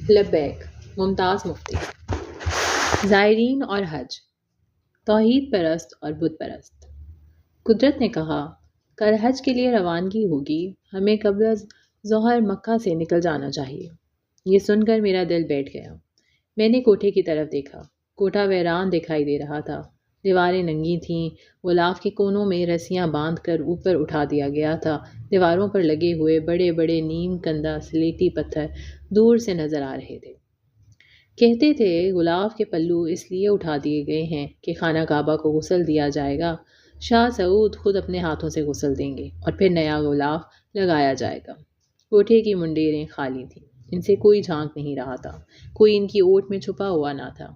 لبیک ممتاز مفتی۔ زائرین اور حج، توحید پرست اور بت پرست۔ قدرت نے کہا کل حج کے لیے روانگی ہوگی، ہمیں قبل از ظہر مکہ سے نکل جانا چاہیے۔ یہ سن کر میرا دل بیٹھ گیا۔ میں نے کوٹھے کی طرف دیکھا۔ کوٹھا ویران دکھائی دے رہا تھا۔ دیواریں ننگی تھیں، غلاف کے کونوں میں رسیاں باندھ کر اوپر اٹھا دیا گیا تھا۔ دیواروں پر لگے ہوئے بڑے بڑے نیم کندہ سلیٹی پتھر دور سے نظر آ رہے تھے۔ کہتے تھے غلاف کے پلو اس لیے اٹھا دیے گئے ہیں کہ خانہ کعبہ کو غسل دیا جائے گا، شاہ سعود خود اپنے ہاتھوں سے غسل دیں گے اور پھر نیا غلاف لگایا جائے گا۔ کوٹھے کی منڈیریں خالی تھیں، ان سے کوئی جھانک نہیں رہا تھا، کوئی ان کی اوٹ میں چھپا ہوا نہ تھا۔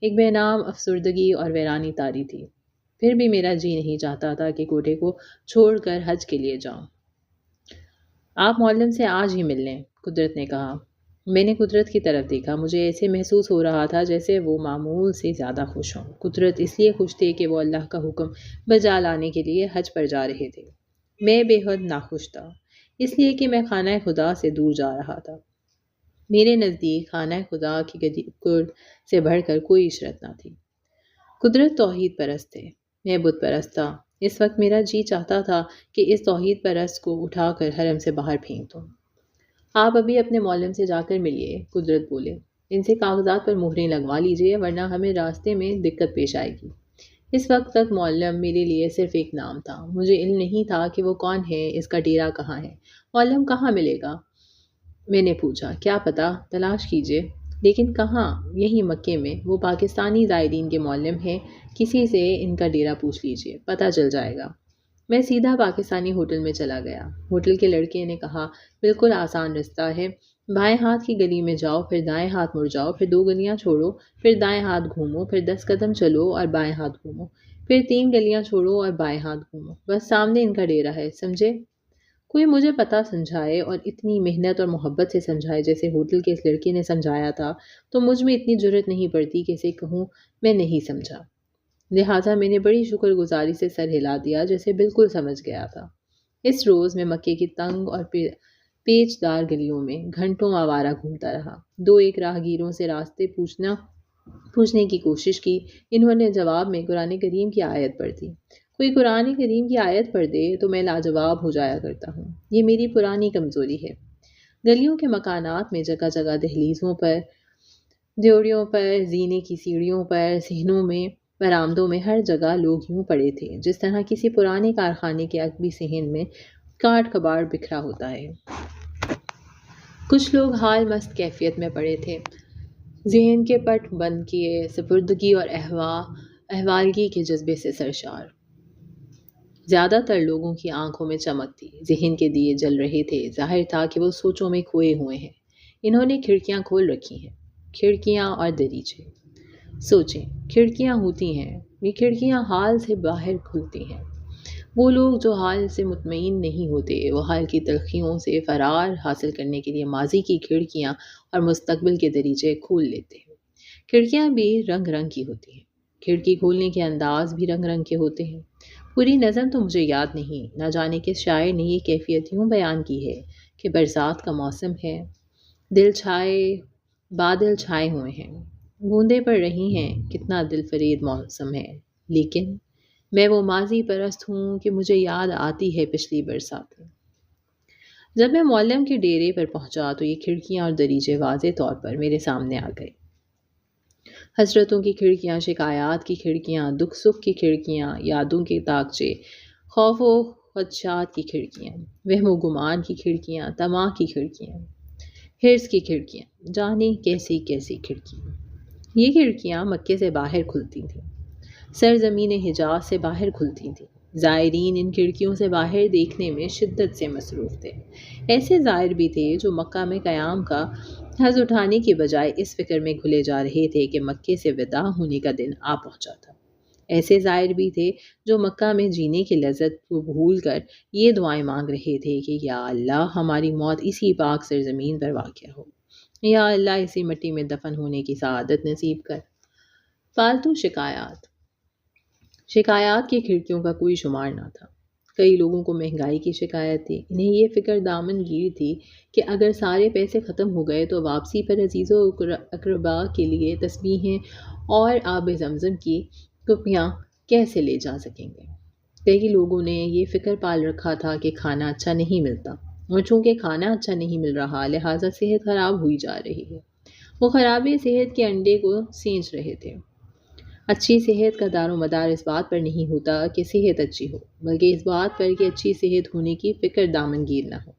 ایک بے نام افسردگی اور ویرانی طاری تھی۔ پھر بھی میرا جی نہیں چاہتا تھا کہ کوٹھے کو چھوڑ کر حج کے لیے جاؤں۔ آپ معلم سے آج ہی مل لیں، قدرت نے کہا۔ میں نے قدرت کی طرف دیکھا۔ مجھے ایسے محسوس ہو رہا تھا جیسے وہ معمول سے زیادہ خوش ہوں۔ قدرت اس لیے خوش تھے کہ وہ اللہ کا حکم بجا لانے کے لیے حج پر جا رہے تھے۔ میں بے حد ناخوش تھا، اس لیے کہ میں خانہ خدا سے دور جا رہا تھا۔ میرے نزدیک خانہ خدا کی گرد سے بڑھ کر کوئی عشرت نہ تھی۔ قدرت توحید پرست تھے، میں بت پرست تھا۔ اس وقت میرا جی چاہتا تھا کہ اس توحید پرست کو اٹھا کر حرم سے باہر پھینک دوں۔ آپ ابھی اپنے معلم سے جا کر ملیے، قدرت بولے۔ ان سے کاغذات پر مہریں لگوا لیجیے ورنہ ہمیں راستے میں دقت پیش آئے گی۔ اس وقت تک معلم میرے لیے صرف ایک نام تھا، مجھے علم نہیں تھا کہ وہ کون ہے، اس کا ڈیرا کہاں ہے، معلم کہاں ملے گا۔ میں نے پوچھا کیا پتہ، تلاش کیجیے۔ لیکن کہاں؟ یہی مکے میں، وہ پاکستانی زائرین کے معلم ہیں، کسی سے ان کا ڈیرا پوچھ لیجیے، پتہ چل جائے گا۔ میں سیدھا پاکستانی ہوٹل میں چلا گیا۔ ہوٹل کے لڑکے نے کہا بالکل آسان رستہ ہے، بائیں ہاتھ کی گلی میں جاؤ، پھر دائیں ہاتھ مڑ جاؤ، پھر 2 گلیاں چھوڑو، پھر دائیں ہاتھ گھومو، پھر 10 قدم چلو اور بائیں ہاتھ گھومو، پھر 3 گلیاں چھوڑو اور بائیں ہاتھ گھومو، بس سامنے ان کا ڈیرا ہے، سمجھے؟ کوئی مجھے پتہ سمجھائے اور اتنی محنت اور محبت سے سمجھائے جیسے ہوٹل کے اس لڑکے نے سمجھایا تھا تو مجھ میں اتنی جرت نہیں پڑتی کہ اسے کہوں میں نہیں سمجھا۔ لہٰذا میں نے بڑی شکر گزاری سے سر ہلا دیا جیسے بالکل سمجھ گیا تھا۔ اس روز میں مکے کی تنگ اور پیچ دار گلیوں میں گھنٹوں آوارہ گھومتا رہا۔ 2-1 راہگیروں سے راستے پوچھنے کی کوشش کی، انہوں نے جواب میں قرآن کریم کی آیت پڑھ دی۔ کوئی قرآن کریم کی آیت پڑھ دے تو میں لاجواب ہو جایا کرتا ہوں، یہ میری پرانی کمزوری ہے۔ گلیوں کے مکانات میں جگہ جگہ دہلیزوں پر، دیوڑیوں پر، زینے کی سیڑھیوں پر، صحنوں میں، برآمدوں میں، ہر جگہ لوگ یوں پڑے تھے جس طرح کسی پرانے کارخانے کے عقبی صحن میں کاٹ کباڑ بکھرا ہوتا ہے۔ کچھ لوگ حال مست کیفیت میں پڑے تھے، ذہن کے پٹ بند کیے، سپردگی اور احوالگی کے جذبے سے سرشار۔ زیادہ تر لوگوں کی آنکھوں میں چمک تھی، ذہن کے دیے جل رہے تھے، ظاہر تھا کہ وہ سوچوں میں کھوئے ہوئے ہیں۔ انہوں نے کھڑکیاں کھول رکھی ہیں، کھڑکیاں اور دریچے۔ سوچیں، کھڑکیاں ہوتی ہیں، یہ کھڑکیاں حال سے باہر کھلتی ہیں۔ وہ لوگ جو حال سے مطمئن نہیں ہوتے، وہ حال کی تلخیوں سے فرار حاصل کرنے کے لیے ماضی کی کھڑکیاں اور مستقبل کے دریچے کھول لیتے ہیں۔ کھڑکیاں بھی رنگ رنگ کی ہوتی ہیں، کھڑکی کھولنے کے انداز بھی رنگ رنگ کے ہوتے ہیں۔ پوری نظم تو مجھے یاد نہیں، نہ جانے کس شاعر نے یہ کیفیت یوں بیان کی ہے کہ برسات کا موسم ہے، بادل چھائے ہوئے ہیں، بوندیں پڑ رہی ہیں، کتنا دل فریب موسم ہے، لیکن میں وہ ماضی پرست ہوں کہ مجھے یاد آتی ہے پچھلی برساتیں۔ جب میں معلم کے ڈیرے پر پہنچا تو یہ کھڑکیاں اور دریچے واضح طور پر میرے سامنے آ گئے۔ حسرتوں کی کھڑکیاں، شکایات کی کھڑکیاں، دکھ سکھ کی کھڑکیاں، یادوں کے تاکچے، خوف و خدشات کی کھڑکیاں، وہم و گمان کی کھڑکیاں، طمع کی کھڑکیاں، حرص کی کھڑکیاں، جانے کیسی کیسی کھڑکیاں۔ یہ کھڑکیاں مکے سے باہر کھلتی تھیں، سرزمین حجاز سے باہر کھلتی تھیں۔ زائرین ان کھڑکیوں سے باہر دیکھنے میں شدت سے مصروف تھے۔ ایسے زائر بھی تھے جو مکہ میں قیام کا حظ اٹھانے کی بجائے اس فکر میں گھلے جا رہے تھے کہ مکے سے وداع ہونے کا دن آ پہنچا تھا۔ ایسے زائر بھی تھے جو مکہ میں جینے کی لذت کو بھول کر یہ دعائیں مانگ رہے تھے کہ یا اللہ ہماری موت اسی پاک سرزمین پر واقع ہو، یا اللہ اسی مٹی میں دفن ہونے کی سعادت نصیب کر۔ فالتو شکایات کی کھڑکیوں کا کوئی شمار نہ تھا۔ کئی لوگوں کو مہنگائی کی شکایت تھی۔ انہیں یہ فکر دامن گیر تھی کہ اگر سارے پیسے ختم ہو گئے تو واپسی پر عزیز و اقربا کے لیے تسبیحیں اور آب زمزم کی کپیاں کیسے لے جا سکیں گے۔ کئی لوگوں نے یہ فکر پال رکھا تھا کہ کھانا اچھا نہیں ملتا، اور چونکہ کھانا اچھا نہیں مل رہا لہٰذا صحت خراب ہوئی جا رہی ہے۔ وہ خراب صحت کے انڈے کو سینچ رہے تھے۔ اچھی صحت کا دار و مدار اس بات پر نہیں ہوتا کہ صحت اچھی ہو، بلکہ اس بات پر کہ اچھی صحت ہونے کی فکر دامنگیر نہ ہو۔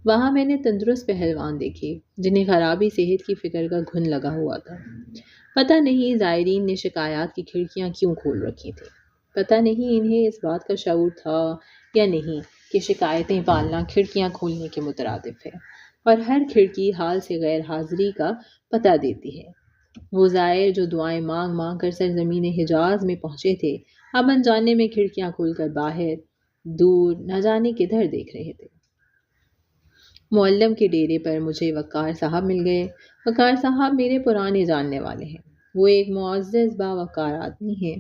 وہاں میں نے تندرست پہلوان دیکھے جنہیں خرابی صحت کی فکر کا گھن لگا ہوا تھا۔ پتہ نہیں زائرین نے شکایات کی کھڑکیاں کیوں کھول رکھی تھیں۔ پتہ نہیں انہیں اس بات کا شعور تھا یا نہیں کہ شکایتیں پالنا کھڑکیاں کھولنے کے مترادف ہے، اور ہر کھڑکی حال سے غیر حاضری کا پتہ دیتی ہے۔ وہ زائر جو دعائیں مانگ مانگ کر سرزمین حجاز میں پہنچے تھے، اب انجانے میں کھڑکیاں کھول کر باہر دور نہ جانے کدھر دیکھ رہے تھے۔ معلم کے ڈیرے پر مجھے وقار صاحب مل گئے۔ وقار صاحب میرے پرانے جاننے والے ہیں۔ وہ ایک معزز باوقار آدمی ہیں۔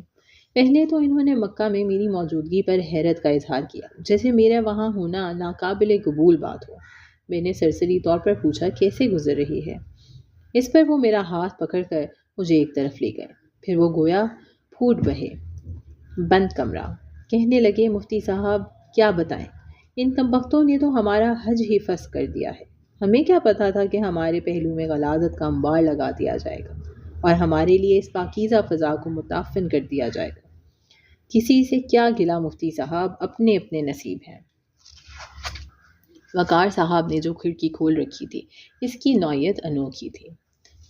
پہلے تو انہوں نے مکہ میں میری موجودگی پر حیرت کا اظہار کیا، جیسے میرا وہاں ہونا ناقابل قبول بات ہو۔ میں نے سرسری طور پر پوچھا کیسے گزر رہی ہے۔ اس پر وہ میرا ہاتھ پکڑ کر مجھے ایک طرف لے گئے۔ پھر وہ گویا پھوٹ بہے۔ بند کمرہ۔ کہنے لگے مفتی صاحب کیا بتائیں، ان کمبختوں نے تو ہمارا حج ہی فسخ کر دیا ہے۔ ہمیں کیا پتا تھا کہ ہمارے پہلو میں غلاظت کا انبار لگا دیا جائے گا اور ہمارے لیے اس پاکیزہ فضا کو متعفن کر دیا جائے گا۔ کسی سے کیا گلا مفتی صاحب، اپنے اپنے نصیب ہیں۔ وقار صاحب نے جو کھڑکی کھول رکھی تھی اس کی نوعیت انوکھی تھی۔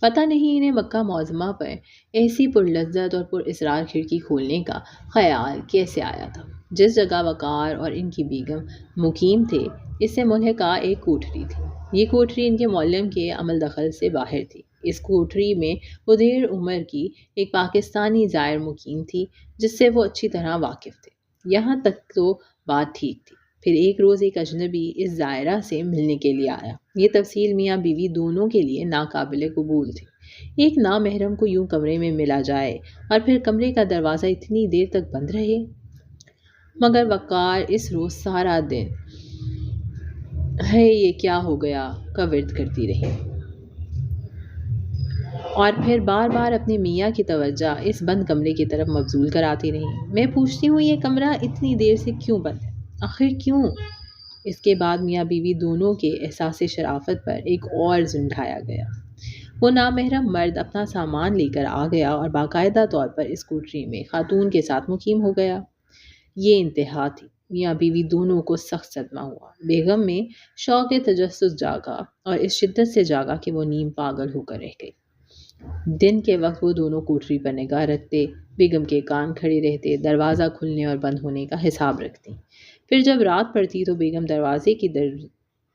پتہ نہیں انہیں مکہ معظمہ پر ایسی پرلذت اور پر اسرار کھڑکی کھولنے کا خیال کیسے آیا تھا۔ جس جگہ وقار اور ان کی بیگم مقیم تھے اس سے ملحقہ ایک کوٹھری تھی۔ یہ کوٹھری ان کے معلم کے عمل دخل سے باہر تھی۔ اس کوٹھری میں وہ دیر عمر کی ایک پاکستانی زائر مقیم تھی جس سے وہ اچھی طرح واقف تھے۔ یہاں تک تو بات ٹھیک تھی۔ پھر ایک روز ایک اجنبی اس زائرہ سے ملنے کے لیے آیا۔ یہ تفصیل میاں بیوی دونوں کے لیے ناقابل قبول تھی۔ ایک نامحرم کو یوں کمرے میں ملا جائے اور پھر کمرے کا دروازہ اتنی دیر تک بند رہے۔ مگر وقار اس روز سارا دن ہے یہ کیا ہو گیا کا ورد کرتی رہی، اور پھر بار بار اپنے میاں کی توجہ اس بند کمرے کی طرف مبذول کراتی رہی۔ میں پوچھتی ہوں یہ کمرہ اتنی دیر سے کیوں بند ہے، آخر کیوں؟ اس کے بعد میاں بیوی دونوں کے احساس شرافت پر ایک اور ڈھایا گیا۔ وہ نامحرم مرد اپنا سامان لے کر آ گیا اور باقاعدہ طور پر اس کوٹری میں خاتون کے ساتھ مقیم ہو گیا۔ یہ انتہا تھی۔ میاں بیوی دونوں کو سخت صدمہ ہوا۔ بیگم میں شوق تجسس جاگا، اور اس شدت سے جاگا کہ وہ نیم پاگل ہو کر رہ گئی۔ دن کے وقت وہ دونوں کوٹری پر نگاہ رکھتے، بیگم کے کان کھڑے رہتے، دروازہ کھلنے اور بند ہونے کا حساب رکھتی۔ پھر جب رات پڑتی تو بیگم دروازے کی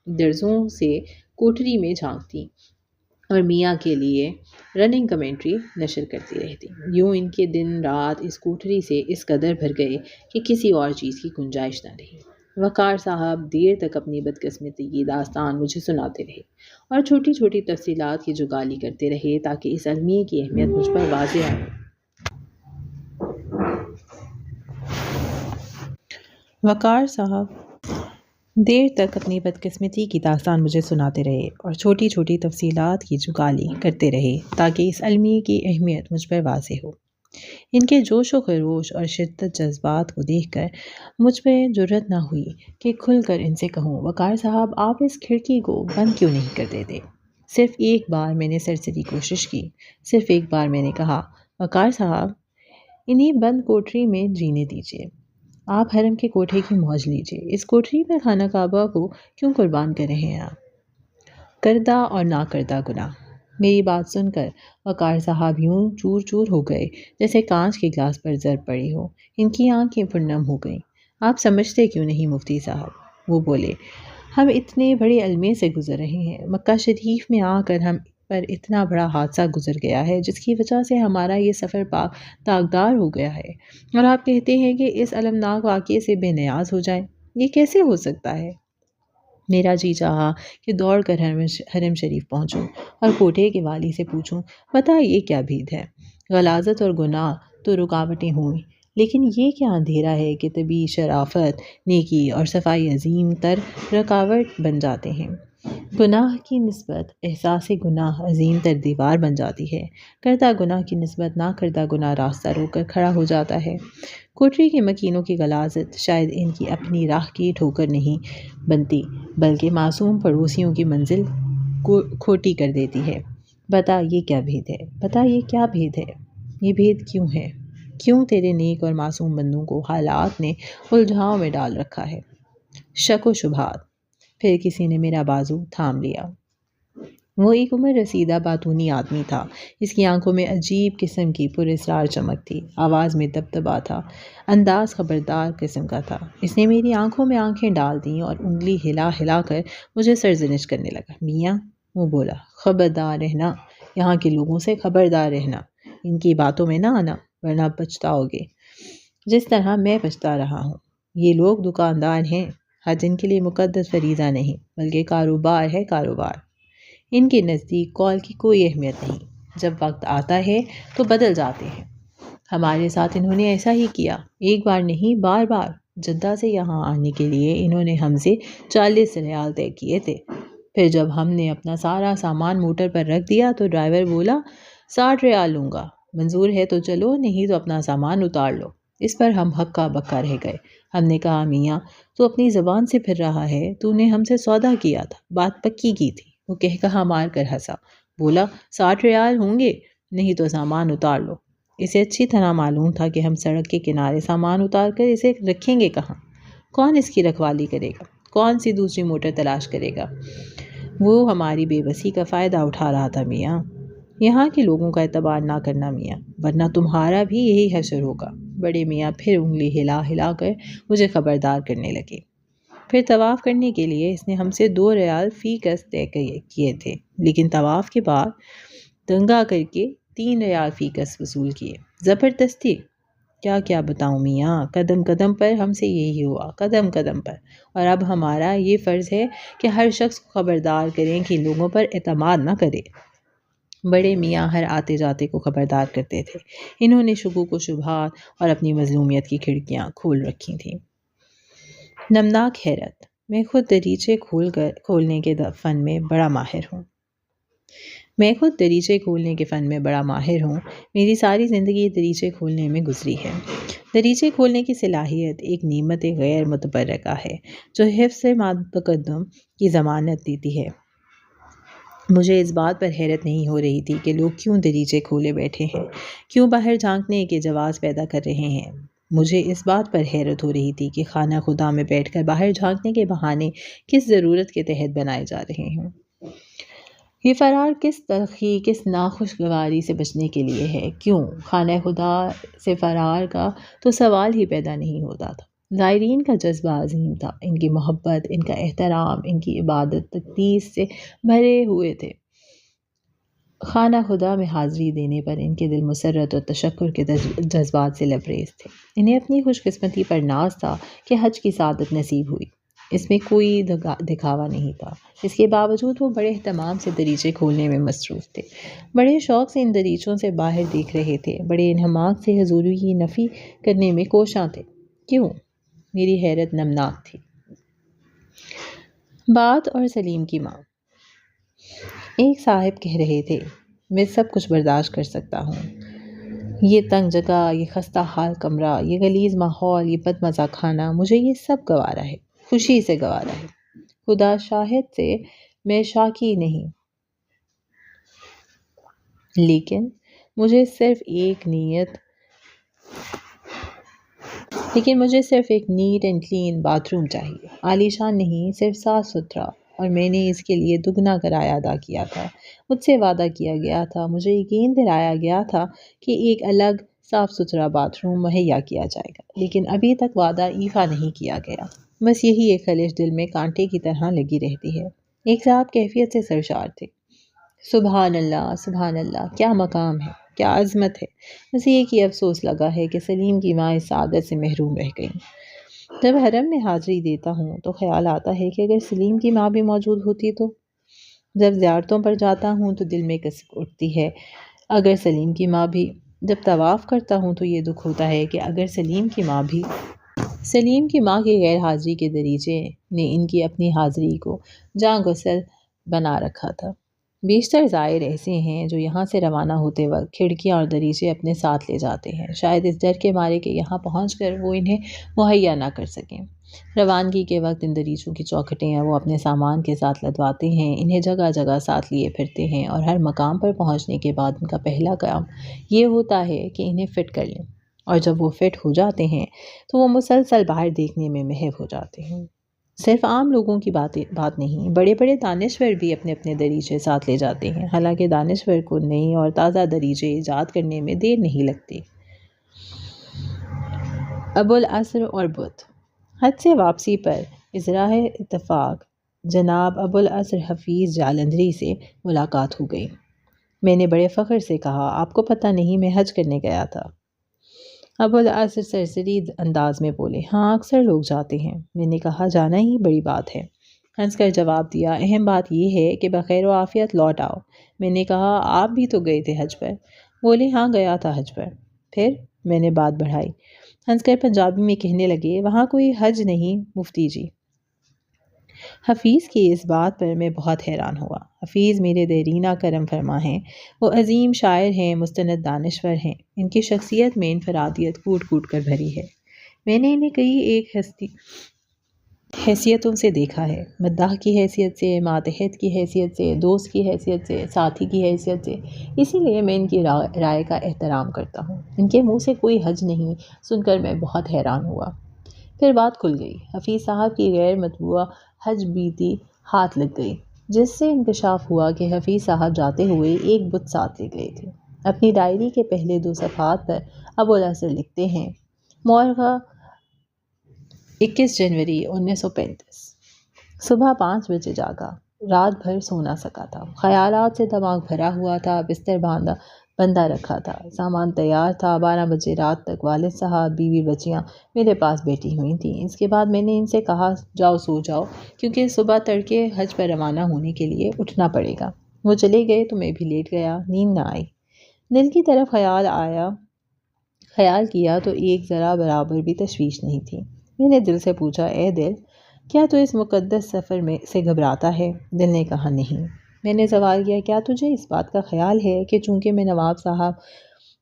درزوں سے کوٹری میں جھانکتی اور میاں کے لیے رننگ کمنٹری نشر کرتی رہتی۔ یوں ان کے دن رات اس کوٹری سے اس قدر بھر گئے کہ کسی اور چیز کی گنجائش نہ رہی۔ وقار صاحب دیر تک اپنی بدقسمتی کی داستان مجھے سناتے رہے اور چھوٹی چھوٹی تفصیلات کی جگالی کرتے رہے تاکہ اس المیے کی اہمیت مجھ پر واضح ہو۔ وقار صاحب دیر تک اپنی بدقسمتی کی داستان مجھے سناتے رہے اور چھوٹی چھوٹی تفصیلات کی جگالی کرتے رہے تاکہ اس المیے کی اہمیت مجھ پر واضح ہو۔ ان کے جوش و خروش اور شدت جذبات کو دیکھ کر مجھ پہ جرأت نہ ہوئی کہ کھل کر ان سے کہوں وقار صاحب آپ اس کھڑکی کو بند کیوں نہیں کر دیتے۔ صرف ایک بار میں نے سرسری کوشش کی، صرف ایک بار میں نے کہا وقار صاحب انہیں بند کوٹری میں جینے دیجیے، آپ حرم کے کوٹھے کی موج لیجیے، اس کوٹری پر خانہ کعبہ کو کیوں قربان کر رہے ہیں آپ؟ کردہ اور نہ کردہ گناہ۔ میری بات سن کر وقار صاحب یوں چور چور ہو گئے جیسے کانچ کے گلاس پر ضرب پڑی ہو۔ ان کی آنکھیں پرنم ہو گئیں۔ آپ سمجھتے کیوں نہیں مفتی صاحب، وہ بولے، ہم اتنے بڑے المیے سے گزر رہے ہیں، مکہ شریف میں آ کر ہم پر اتنا بڑا حادثہ گزر گیا ہے جس کی وجہ سے ہمارا یہ سفر پاک داغدار ہو گیا ہے، اور آپ کہتے ہیں کہ اس المناک واقعے سے بے نیاز ہو جائیں، یہ کیسے ہو سکتا ہے؟ میرا جی چاہا کہ دوڑ کر حرم شریف پہنچوں اور کوٹھے کے والی سے پوچھوں بتا یہ کیا بھید ہے؟ غلاظت اور گناہ تو رکاوٹیں ہوئیں، لیکن یہ کیا اندھیرا ہے کہ طبی شرافت، نیکی اور صفائی عظیم تر رکاوٹ بن جاتے ہیں۔ گناہ کی نسبت احساس گناہ عظیم تر دیوار بن جاتی ہے۔ کردہ گناہ کی نسبت نہ کردہ گناہ راستہ روک کر کھڑا ہو جاتا ہے۔ کوٹری کے مکینوں کی غلاظت شاید ان کی اپنی راہ کی ٹھوکر نہیں بنتی، بلکہ معصوم پڑوسیوں کی منزل کو کھوٹی کر دیتی ہے۔ بتا یہ کیا بھید ہے؟ بتا یہ کیا بھید ہے؟ یہ بھید کیوں ہے؟ کیوں تیرے نیک اور معصوم بندوں کو حالات نے الجھاؤ میں ڈال رکھا ہے؟ شک و شبہات۔ پھر کسی نے میرا بازو تھام لیا۔ وہ ایک عمر رسیدہ باتونی آدمی تھا۔ اس کی آنکھوں میں عجیب قسم کی پراسرار چمک تھی، آواز میں دبدبا تھا، انداز خبردار قسم کا تھا۔ اس نے میری آنکھوں میں آنکھیں ڈال دیں اور انگلی ہلا ہلا کر مجھے سرزنش کرنے لگا۔ میاں، وہ بولا، خبردار رہنا، یہاں کے لوگوں سے خبردار رہنا، ان کی باتوں میں نہ آنا ورنہ پچھتاؤ گے، جس طرح میں پچھتا رہا ہوں۔ یہ لوگ دکاندار ہیں، حج ان کے لیے مقدس فریضہ نہیں بلکہ کاروبار ہے، کاروبار۔ ان کے نزدیک قول کی کوئی اہمیت نہیں، جب وقت آتا ہے تو بدل جاتے ہیں۔ ہمارے ساتھ انہوں نے ایسا ہی کیا، ایک بار نہیں بار بار۔ جدہ سے یہاں آنے کے لیے انہوں نے ہم سے 40 ریال طے کیے تھے۔ پھر جب ہم نے اپنا سارا سامان موٹر پر رکھ دیا تو ڈرائیور بولا 60 ریال لوں گا، منظور ہے تو چلو، نہیں تو اپنا سامان اتار لو۔ اس پر ہم ہکا بکا رہ گئے۔ ہم نے کہا میاں تو اپنی زبان سے پھر رہا ہے، تو نے ہم سے سودا کیا تھا، بات پکی کی تھی۔ وہ کہہ کہا مار کر ہنسا، بولا 60 ریال ہوں گے، نہیں تو سامان اتار لو۔ اسے اچھی طرح معلوم تھا کہ ہم سڑک کے کنارے سامان اتار کر اسے رکھیں گے کہاں، کون اس کی رکھوالی کرے گا، کون سی دوسری موٹر تلاش کرے گا۔ وہ ہماری بے بسی کا فائدہ اٹھا رہا تھا میاں۔ یہاں کے لوگوں کا اعتبار نہ کرنا میاں، ورنہ تمہارا بھی یہی حشر ہوگا۔ بڑے میاں پھر انگلی ہلا ہلا کر مجھے خبردار کرنے لگے۔ پھر طواف کرنے کے لیے اس نے ہم سے 2 ریال فی گز طے کیے تھے، لیکن طواف کے بعد دنگا کر کے 3 ریال فی گز وصول کیے۔ زبردستی! کیا کیا بتاؤں میاں، قدم قدم پر ہم سے یہی ہوا، قدم قدم پر۔ اور اب ہمارا یہ فرض ہے کہ ہر شخص کو خبردار کریں کہ لوگوں پر اعتماد نہ کرے۔ بڑے میاں ہر آتے جاتے کو خبردار کرتے تھے۔ انہوں نے شکوک و شبہات اور اپنی مظلومیت کی کھڑکیاں کھول رکھی تھیں۔ نمناک حیرت۔ میں خود دریچے کھولنے کے فن میں بڑا ماہر ہوں۔ میری ساری زندگی دریچے کھولنے میں گزری ہے۔ دریچے کھولنے کی صلاحیت ایک نعمت غیر متبرکہ ہے جو حفظ تقدم کی ضمانت دیتی ہے۔ مجھے اس بات پر حیرت نہیں ہو رہی تھی کہ لوگ کیوں دریچے کھولے بیٹھے ہیں، کیوں باہر جھانکنے کے جواز پیدا کر رہے ہیں۔ مجھے اس بات پر حیرت ہو رہی تھی کہ خانہ خدا میں بیٹھ کر باہر جھانکنے کے بہانے کس ضرورت کے تحت بنائے جا رہے ہیں۔ یہ فرار کس تلخی، کس ناخوشگواری سے بچنے کے لیے ہے؟ کیوں؟ خانہ خدا سے فرار کا تو سوال ہی پیدا نہیں ہوتا تھا۔ زائرین کا جذبہ عظیم تھا، ان کی محبت، ان کا احترام، ان کی عبادت تقدیس سے بھرے ہوئے تھے۔ خانہ خدا میں حاضری دینے پر ان کے دل مسرت اور تشکر کے جذبات سے لبریز تھے۔ انہیں اپنی خوش قسمتی پر ناز تھا کہ حج کی سعادت نصیب ہوئی۔ اس میں کوئی دکھاوا نہیں تھا۔ اس کے باوجود وہ بڑے اہتمام سے دریچے کھولنے میں مصروف تھے، بڑے شوق سے ان دریچوں سے باہر دیکھ رہے تھے، بڑے انہماک سے حضوری کی نفی کرنے میں کوشاں تھے۔ کیوں؟ میری حیرت نمناک تھی۔ بات اور سلیم کی ماں۔ ایک صاحب کہہ رہے تھے، میں سب کچھ برداشت کر سکتا ہوں، یہ تنگ جگہ، یہ خستہ حال کمرہ، یہ غلیظ ماحول، یہ بد مزہ کھانا، مجھے یہ سب گوارا ہے، خوشی سے گوارا ہے۔ خدا شاہد سے میں شاکی نہیں، لیکن مجھے صرف ایک net and clean bath room چاہیے، عالی شان نہیں، صرف صاف ستھرا۔ اور میں نے اس کے لیے دگنا کرایہ ادا کیا تھا۔ مجھ سے وعدہ کیا گیا تھا، مجھے یقین دلایا گیا تھا کہ ایک الگ صاف ستھرا باتھ روم مہیا کیا جائے گا، لیکن ابھی تک وعدہ ایفا نہیں کیا گیا۔ بس یہی ایک خلش دل میں کانٹے کی طرح لگی رہتی ہے۔ ایک صاحب کیفیت سے سرشار تھے۔ سبحان اللہ، سبحان اللہ، کیا مقام ہے، کیا عظمت ہے۔ بس ایک ہی افسوس لگا ہے کہ سلیم کی ماں اس سعادت سے محروم رہ گئیں۔ جب حرم میں حاضری دیتا ہوں تو خیال آتا ہے کہ اگر سلیم کی ماں بھی موجود ہوتی تو۔ جب زیارتوں پر جاتا ہوں تو دل میں کسک اٹھتی ہے، اگر سلیم کی ماں بھی۔ جب طواف کرتا ہوں تو یہ دکھ ہوتا ہے کہ اگر سلیم کی ماں کی غیر حاضری کے دریچے نے ان کی اپنی حاضری کو جاں گسل بنا رکھا تھا۔ بیشتر زائر ایسے ہیں جو یہاں سے روانہ ہوتے وقت کھڑکیاں اور دریچے اپنے ساتھ لے جاتے ہیں، شاید اس ڈر کے مارے کہ یہاں پہنچ کر وہ انہیں مہیا نہ کر سکیں۔ روانگی کے وقت ان دریچوں کی چوکھٹیں وہ اپنے سامان کے ساتھ لدواتے ہیں، انہیں جگہ جگہ ساتھ لیے پھرتے ہیں اور ہر مقام پر پہنچنے کے بعد ان کا پہلا کام یہ ہوتا ہے کہ انہیں فٹ کر لیں، اور جب وہ فٹ ہو جاتے ہیں تو وہ مسلسل باہر دیکھنے میں محو ہو جاتے ہیں۔ صرف عام لوگوں کی بات نہیں، بڑے بڑے دانشور بھی اپنے اپنے دریچے ساتھ لے جاتے ہیں، حالانکہ دانشور کو نئی اور تازہ دریچے ایجاد کرنے میں دیر نہیں لگتی۔ ابوالعسر اور بت۔ حج سے واپسی پر ازراء اتفاق جناب ابوالعسر حفیظ جالندھری سے ملاقات ہو گئی۔ میں نے بڑے فخر سے کہا، آپ کو پتہ نہیں میں حج کرنے گیا تھا؟ ابوالعسر سرسری انداز میں بولے، ہاں اکثر لوگ جاتے ہیں۔ میں نے کہا، جانا ہی بڑی بات ہے۔ ہنس کر جواب دیا، اہم بات یہ ہے کہ بخیر و عافیت لوٹ آؤ۔ میں نے کہا، آپ بھی تو گئے تھے حج پر؟ بولے، ہاں گیا تھا حج پر۔ پھر؟ میں نے بات بڑھائی۔ ہنس کر پنجابی میں کہنے لگے، وہاں کوئی حج نہیں مفتی جی۔ حفیظ کی اس بات پر میں بہت حیران ہوا۔ حفیظ میرے دیرینہ کرم فرما ہیں، وہ عظیم شاعر ہیں، مستند دانشور ہیں، ان کی شخصیت میں انفرادیت کوٹ کوٹ کر بھری ہے۔ میں نے انہیں کئی ایک حیثیتوں سے دیکھا ہے، مداح کی حیثیت سے، ماتحت کی حیثیت سے، دوست کی حیثیت سے، ساتھی کی حیثیت سے، اسی لیے میں ان کی رائے کا احترام کرتا ہوں۔ ان کے منہ سے کوئی حج نہیں سن کر میں بہت حیران ہوا۔ پھر بات کھل گئی۔ حفیظ صاحب کی غیر مطبوعہ حج بیتی ہاتھ لگ گئی، جس سے انکشاف ہوا کہ حفیظ صاحب جاتے ہوئے ایک بت ساتھ لے گئے تھے۔ اپنی ڈائری کے پہلے 2 صفحات پر ابوالعسر لکھتے ہیں، مورخہ 21 جنوری 1935۔ صبح 5 بجے جاگا، رات بھر سو نہ سکا تھا، خیالات سے دماغ بھرا ہوا تھا، بستر بندہ رکھا تھا، سامان تیار تھا۔ 12 بجے رات تک والد صاحب، بیوی، بچیاں میرے پاس بیٹھی ہوئی تھیں۔ اس کے بعد میں نے ان سے کہا، جاؤ سو جاؤ، کیونکہ صبح تڑکے حج پر روانہ ہونے کے لیے اٹھنا پڑے گا۔ وہ چلے گئے تو میں بھی لیٹ گیا، نیند نہ آئی۔ دل کی طرف خیال کیا تو ایک ذرا برابر بھی تشویش نہیں تھی۔ میں نے دل سے پوچھا، اے دل، کیا تو اس مقدس سفر سے گھبراتا ہے؟ دل نے کہا، نہیں۔ میں نے سوال کیا، کیا تجھے اس بات کا خیال ہے کہ چونکہ میں نواب صاحب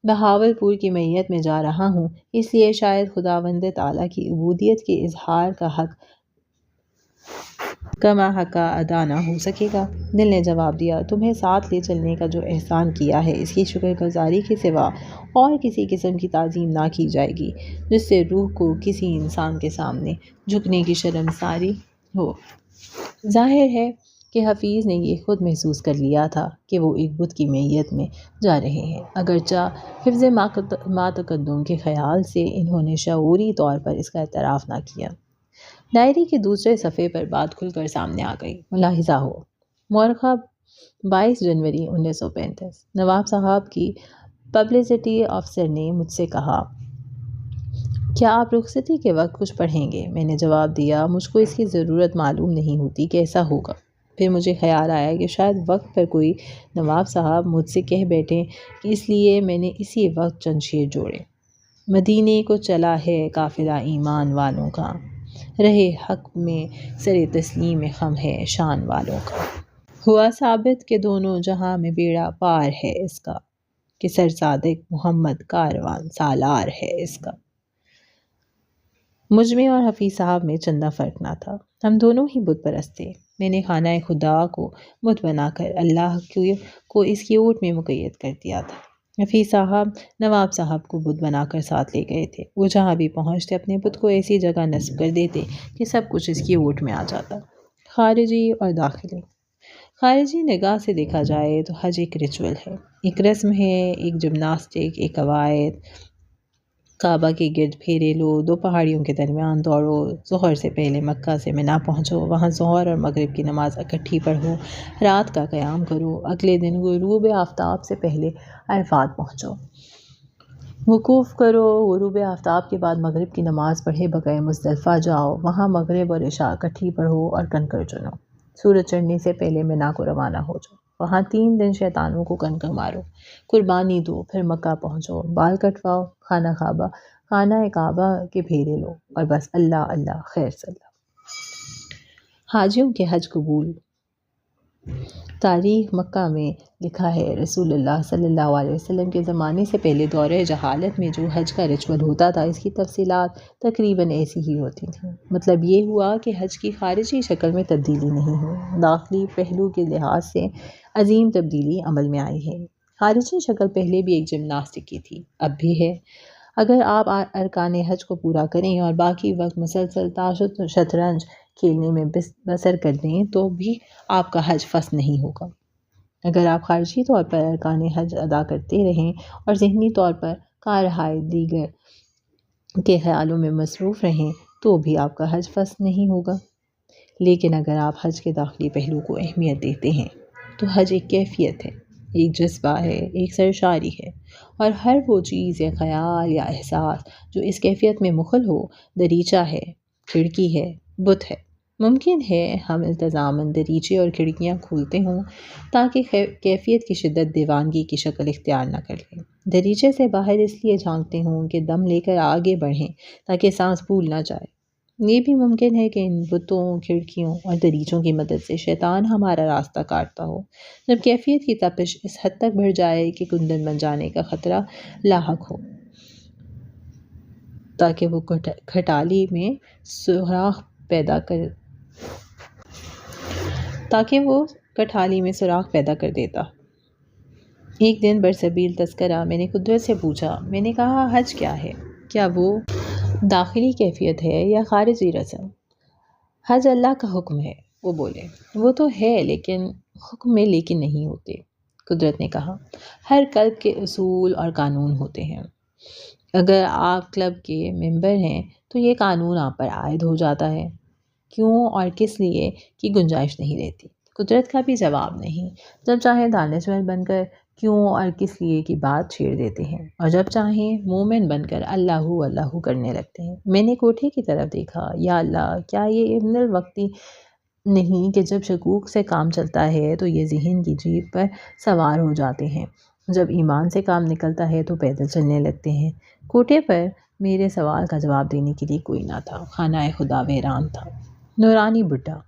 بہاولپور کی میت میں جا رہا ہوں، اس لیے شاید خداوند تعالیٰ کی عبودیت کے اظہار کا حق کما حقہ ادا نہ ہو سکے گا؟ دل نے جواب دیا، تمہیں ساتھ لے چلنے کا جو احسان کیا ہے، اس کی شکر گزاری کے سوا اور کسی قسم کی تعظیم نہ کی جائے گی جس سے روح کو کسی انسان کے سامنے جھکنے کی شرمساری ہو۔ ظاہر ہے کہ حفیظ نے یہ خود محسوس کر لیا تھا کہ وہ ایک بت کی میت میں جا رہے ہیں، اگرچہ حفظ ما تقدم کے خیال سے انہوں نے شعوری طور پر اس کا اعتراف نہ کیا۔ ڈائری کے دوسرے صفحے پر بات کھل کر سامنے آ گئی۔ ملاحظہ ہو، مورخہ 22 جنوری 1935۔ نواب صاحب کی پبلسٹی افسر نے مجھ سے کہا، کیا آپ رخصتی کے وقت کچھ پڑھیں گے؟ میں نے جواب دیا، مجھ کو اس کی ضرورت معلوم نہیں ہوتی کہ ایسا ہوگا۔ پھر مجھے خیال آیا کہ شاید وقت پر کوئی نواب صاحب مجھ سے کہہ بیٹھیں، اس لیے میں نے اسی وقت چند شعر جوڑے۔ مدینے کو چلا ہے قافلہ ایمان والوں کا، رہے حق میں سر تسلیم خم ہے شان والوں کا۔ ہوا ثابت کہ دونوں جہاں میں بیڑا پار ہے اس کا، کہ سر صادق محمد کاروان سالار ہے اس کا۔ مجھ میں اور حفیظ صاحب میں چندہ فرق نہ تھا، ہم دونوں ہی بت پرست تھے۔ میں نے خانہ خدا کو بت بنا کر اللہ کو اس کی اوٹ میں مقید کر دیا تھا۔ حفیظ صاحب نواب صاحب کو بت بنا کر ساتھ لے گئے تھے۔ وہ جہاں بھی پہنچتے اپنے بت کو ایسی جگہ نصب کر دیتے کہ سب کچھ اس کی اوٹ میں آ جاتا۔ خارجی اور داخلی۔ خارجی نگاہ سے دیکھا جائے تو حج ایک ریچول ہے، ایک رسم ہے، ایک جمناسٹک، ایک قواعد۔ کعبہ کے گرد پھیرے لو، 2 پہاڑیوں کے درمیان دوڑو، ظہر سے پہلے مکہ سے منا پہنچو، وہاں ظہر اور مغرب کی نماز اکٹھی پڑھو، رات کا قیام کرو، اگلے دن غروب آفتاب سے پہلے عرفات پہنچو، وقوف کرو، غروب آفتاب کے بعد مغرب کی نماز پڑھے بغیر مزدلفہ جاؤ، وہاں مغرب اور عشاء اکٹھی پڑھو اور کنکر چنو، سورج چڑھنے سے پہلے منا کو روانہ ہو جاؤ۔ وہاں 3 دن شیطانوں کو کنکر مارو، قربانی دو، پھر مکہ پہنچو، بال کٹواؤ، خانہ کعبہ کے پھیرے لو، اور بس اللہ اللہ خیر صلی اللہ۔ حاجیوں کے حج قبول۔ تاریخ مکہ میں لکھا ہے رسول اللہ صلی اللہ علیہ وسلم کے زمانے سے پہلے دورہ جہالت میں جو حج کا رچول ہوتا تھا اس کی تفصیلات تقریباً ایسی ہی ہوتی تھیں۔ مطلب یہ ہوا کہ حج کی خارجی شکل میں تبدیلی نہیں ہوئی، داخلی پہلو کے لحاظ سے عظیم تبدیلی عمل میں آئی ہے۔ خارجی شکل پہلے بھی ایک جمناسٹک کی تھی، اب بھی ہے۔ اگر آپ ارکان حج کو پورا کریں اور باقی وقت مسلسل تاش و شطرنج کھیلنے میں بسر کر دیں تو بھی آپ کا حج فسخ نہیں ہوگا۔ اگر آپ خارجی طور پر ارکان حج ادا کرتے رہیں اور ذہنی طور پر کارہائے دیگر کے خیالوں میں مصروف رہیں تو بھی آپ کا حج فسخ نہیں ہوگا۔ لیکن اگر آپ حج کے داخلی پہلو کو اہمیت دیتے ہیں تو حج ایک کیفیت ہے، ایک جذبہ ہے، ایک سرشاری ہے، اور ہر وہ چیز یا خیال یا احساس جو اس کیفیت میں مخل ہو دریچہ ہے، کھڑکی ہے، بت ہے۔ ممکن ہے ہم التزاماً دریچے اور کھڑکیاں کھولتے ہوں تاکہ کیفیت کی شدت دیوانگی کی شکل اختیار نہ کر لے۔ دریچے سے باہر اس لیے جھانکتے ہوں کہ دم لے کر آگے بڑھیں تاکہ سانس پھول نہ جائے۔ یہ بھی ممکن ہے کہ ان بتوں، کھڑکیوں اور دریچوں کی مدد سے شیطان ہمارا راستہ کاٹتا ہو جب کیفیت کی تپش اس حد تک بڑھ جائے کہ کندن بن جانے کا خطرہ لاحق ہو، تاکہ وہ کھٹالی میں سوراخ پیدا کر دیتا۔ ایک دن برسبیل تذکرہ میں نے قدرت سے پوچھا، میں نے کہا حج کیا ہے؟ کیا وہ داخلی کیفیت ہے یا خارجی رسم؟ حج اللہ کا حکم ہے، وہ بولے۔ وہ تو ہے لیکن حکم میں لیکن نہیں ہوتے۔ قدرت نے کہا، ہر کلب کے اصول اور قانون ہوتے ہیں۔ اگر آپ کلب کے ممبر ہیں تو یہ قانون آپ پر عائد ہو جاتا ہے، کیوں اور کس لیے کی گنجائش نہیں رہتی۔ قدرت کا بھی جواب نہیں، جب چاہیں دانشور بن کر کیوں اور کس لیے کی بات چھیڑ دیتے ہیں، اور جب چاہیں مومن بن کر اللہ اللہ کرنے لگتے ہیں۔ میں نے کوٹھے کی طرف دیکھا، یا اللہ، کیا یہ ابن الوقتی نہیں کہ جب شکوک سے کام چلتا ہے تو یہ ذہن کی جیپ پر سوار ہو جاتے ہیں، جب ایمان سے کام نکلتا ہے تو پیدل چلنے لگتے ہیں۔ کوٹھے پر میرے سوال کا جواب دینے کے لیے کوئی نہ تھا، خانہ خدا ویران تھا۔ نورانی بڈھا۔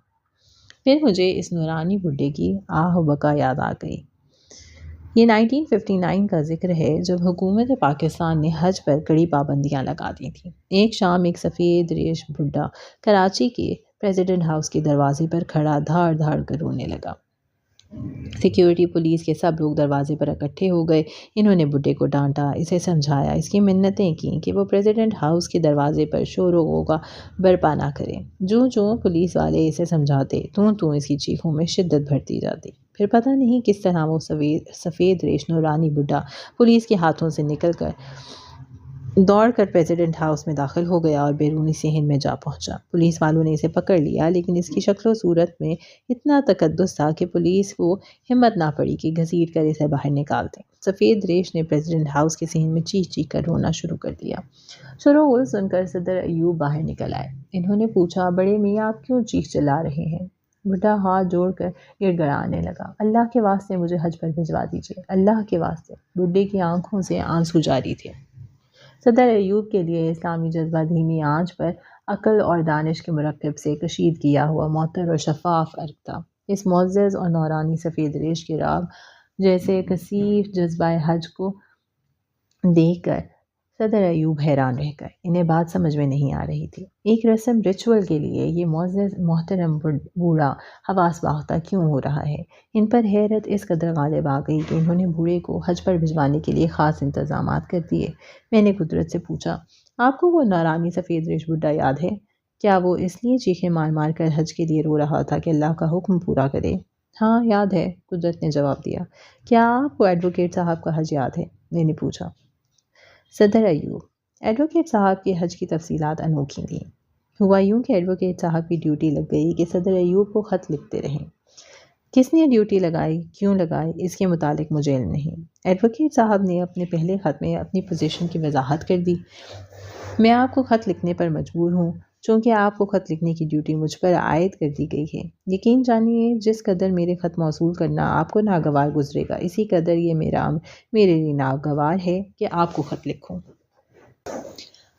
پھر مجھے اس نورانی بڈھے کی آہ و بکا یاد آ گئی۔ یہ 1959 کا ذکر ہے جب حکومت پاکستان نے حج پر کڑی پابندیاں لگا دی تھیں۔ ایک شام ایک سفید ریش بڈھا کراچی کے پریزیڈنٹ ہاؤس کے دروازے پر کھڑا دھاڑ دھاڑ کر رونے لگا۔ سیکیورٹی پولیس کے سب لوگ دروازے پر اکٹھے ہو گئے۔ انہوں نے بڈھے کو ڈانٹا، اسے سمجھایا، اس کی منتیں کیں کہ وہ پریزیڈنٹ ہاؤس کے دروازے پر شور و غوغا برپا نہ کرے۔ جو پولیس والے اسے سمجھاتے تو اس کی چیخوں میں شدت بڑھتی جاتی۔ پھر پتہ نہیں کس طرح وہ سفید ریش نورانی بڈھا پولیس کے ہاتھوں سے نکل کر دوڑ کر پریزیڈنٹ ہاؤس میں داخل ہو گیا اور بیرونی صحن میں جا پہنچا۔ پولیس والوں نے اسے پکڑ لیا، لیکن اس کی شکل و صورت میں اتنا تقدس تھا کہ پولیس کو ہمت نہ پڑی کہ گھسیٹ کر اسے باہر نکال دیں۔ سفید ریش نے پریزیڈنٹ ہاؤس کے صحن میں چیخ کر رونا شروع کر دیا۔ شور و غل سن کر صدر ایوب باہر نکل آئے۔ انہوں نے پوچھا، بڑے میاں آپ کیوں چیخ چلا رہے ہیں؟ بڈھا ہاتھ جوڑ کر گڑ گڑانے لگا، اللہ کے واسطے مجھے حج پر بھجوا دیجیے، اللہ کے واسطے۔ بڈھے کی آنکھوں سے آنسو جاری تھے۔ صدر ایوب کے لیے اسلامی جذبہ دھیمی آنچ پر عقل اور دانش کے مرکب سے کشید کیا ہوا معطر اور شفاف عرق تھا۔ اس معزز اور نورانی سفید ریش کے راب جیسے کثیف جذبہ حج کو دیکھ کر صدر ایوب حیران رہ گئے۔ انہیں بات سمجھ میں نہیں آ رہی تھی۔ ایک رسم ریچول کے لیے یہ معزز محترم بوڑھا حواس باختہ کیوں ہو رہا ہے؟ ان پر حیرت اس قدر غالب آ گئی کہ انہوں نے بوڑھے کو حج پر بھجوانے کے لیے خاص انتظامات کر دیے۔ میں نے قدرت سے پوچھا، آپ کو وہ نورانی سفید ریش بڈھا یاد ہے؟ کیا وہ اس لیے چیخیں مار مار کر حج کے لیے رو رہا تھا کہ اللہ کا حکم پورا کرے؟ ہاں یاد ہے، قدرت نے جواب دیا۔ کیا آپ کو ایڈوکیٹ صاحب کا حج یاد ہے؟ میں نے پوچھا۔ صدر ایوب، ایڈوکیٹ صاحب کے حج کی تفصیلات انوکھی تھیں۔ ہوا یوں کہ ایڈوکیٹ صاحب کی ڈیوٹی لگ گئی کہ صدر ایوب کو خط لکھتے رہیں۔ کس نے ڈیوٹی لگائی، کیوں لگائی، اس کے متعلق مجھے علم نہیں۔ ایڈوکیٹ صاحب نے اپنے پہلے خط میں اپنی پوزیشن کی وضاحت کر دی۔ میں آپ کو خط لکھنے پر مجبور ہوں چونکہ آپ کو خط لکھنے کی ڈیوٹی مجھ پر عائد کر دی گئی ہے، یقین جانیے جس قدر میرے خط موصول کرنا آپ کو ناگوار گزرے گا، اسی قدر یہ میرے لیے ناگوار ہے کہ آپ کو خط لکھوں۔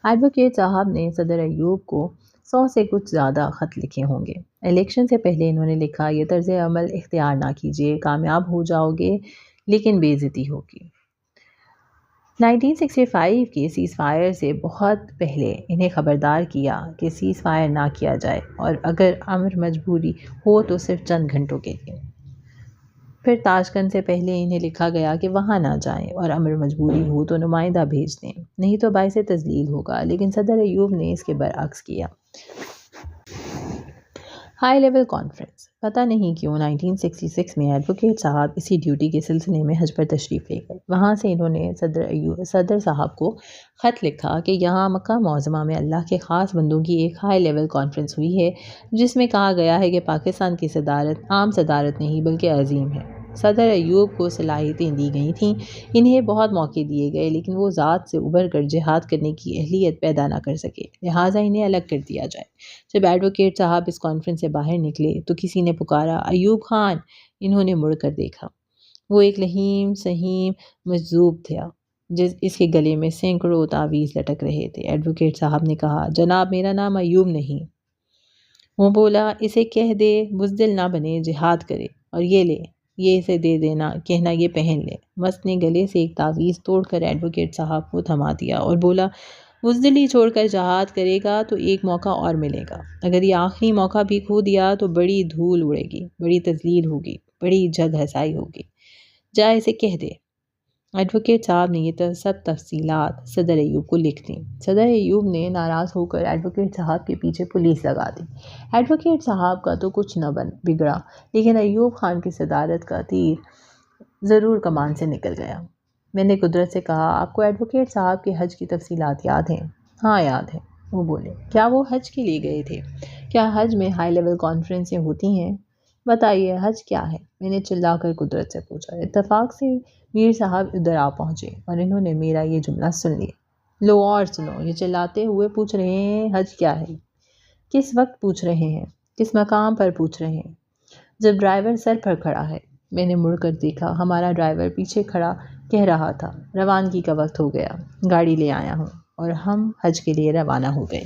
ایڈوکیٹ صاحب نے صدر ایوب کو 100 سے کچھ زیادہ خط لکھے ہوں گے۔ الیکشن سے پہلے انہوں نے لکھا، یہ طرز عمل اختیار نہ کیجیے، کامیاب ہو جاؤ گے لیکن بے عزتی ہوگی۔ 1965 کے سیز فائر سے بہت پہلے انہیں خبردار کیا کہ سیز فائر نہ کیا جائے اور اگر امر مجبوری ہو تو صرف چند گھنٹوں کے لیے۔ پھر تاشقند سے پہلے انہیں لکھا گیا کہ وہاں نہ جائیں اور امر مجبوری ہو تو نمائندہ بھیج دیں، نہیں تو باعث تذلیل ہوگا، لیکن صدر ایوب نے اس کے برعکس کیا۔ High level conference. پتہ نہیں کیوں 1966 میں ایڈوکیٹ صاحب اسی ڈیوٹی کے سلسلے میں حج پر تشریف لے گئے۔ وہاں سے انہوں نے صدر صاحب کو خط لکھا کہ یہاں مکہ معظمہ میں اللہ کے خاص بندوں کی ایک ہائی لیول کانفرنس ہوئی ہے جس میں کہا گیا ہے کہ پاکستان کی صدارت عام صدارت نہیں بلکہ عظیم ہے۔ صدر ایوب کو صلاحیتیں دی گئی تھیں، انہیں بہت موقع دیے گئے، لیکن وہ ذات سے ابھر کر جہاد کرنے کی اہلیت پیدا نہ کر سکے، لہٰذا انہیں الگ کر دیا جائے۔ جب ایڈوکیٹ صاحب اس کانفرنس سے باہر نکلے تو کسی نے پکارا، ایوب خان! انہوں نے مڑ کر دیکھا، وہ ایک لہیم سہیم مجذوب تھا اس کے گلے میں سینکڑوں تعویذ لٹک رہے تھے۔ ایڈوکیٹ صاحب نے کہا، جناب میرا نام ایوب نہیں۔ وہ بولا، اسے کہہ دے بزدل نہ بنے، جہاد کرے، اور یہ لے، یہ اسے دے دینا، کہنا یہ پہن لے۔ مست نے گلے سے ایک تعویذ توڑ کر ایڈوکیٹ صاحب کو تھما دیا اور بولا، بزدلی چھوڑ کر جہاد کرے گا تو ایک موقع اور ملے گا، اگر یہ آخری موقع بھی کھو دیا تو بڑی دھول اڑے گی، بڑی تذلیل ہوگی، بڑی جگ ہسائی ہوگی، جا اسے کہہ دے۔ ایڈوکیٹ صاحب نے یہ سب تفصیلات صدر ایوب کو لکھ دیں۔ صدر ایوب نے ناراض ہو کر ایڈوکیٹ صاحب کے پیچھے پولیس لگا دی۔ ایڈوکیٹ صاحب کا تو کچھ نہ بگڑا، لیکن ایوب خان کی صدارت کا تیر ضرور کمان سے نکل گیا۔ میں نے قدرت سے کہا، آپ کو ایڈوکیٹ صاحب کے حج کی تفصیلات یاد ہیں؟ ہاں یاد ہے، وہ بولے۔ کیا وہ حج کے لیے گئے تھے؟ کیا حج میں ہائی لیول کانفرنسیں ہوتی ہیں؟ بتائیے حج کیا ہے؟ میں نے چلا کر قدرت سے پوچھا۔ اتفاق سے میر صاحب ادھر آ پہنچے اور انہوں نے میرا یہ جملہ سن لیا۔ لو اور سنو، یہ چلاتے ہوئے پوچھ رہے ہیں حج کیا ہے؟ کس وقت پوچھ رہے ہیں؟ کس مقام پر پوچھ رہے ہیں؟ جب ڈرائیور سر پر کھڑا ہے۔ میں نے مڑ کر دیکھا، ہمارا ڈرائیور پیچھے کھڑا کہہ رہا تھا، روانگی کا وقت ہو گیا، گاڑی لے آیا ہوں، اور ہم حج کے لیے روانہ ہو گئے۔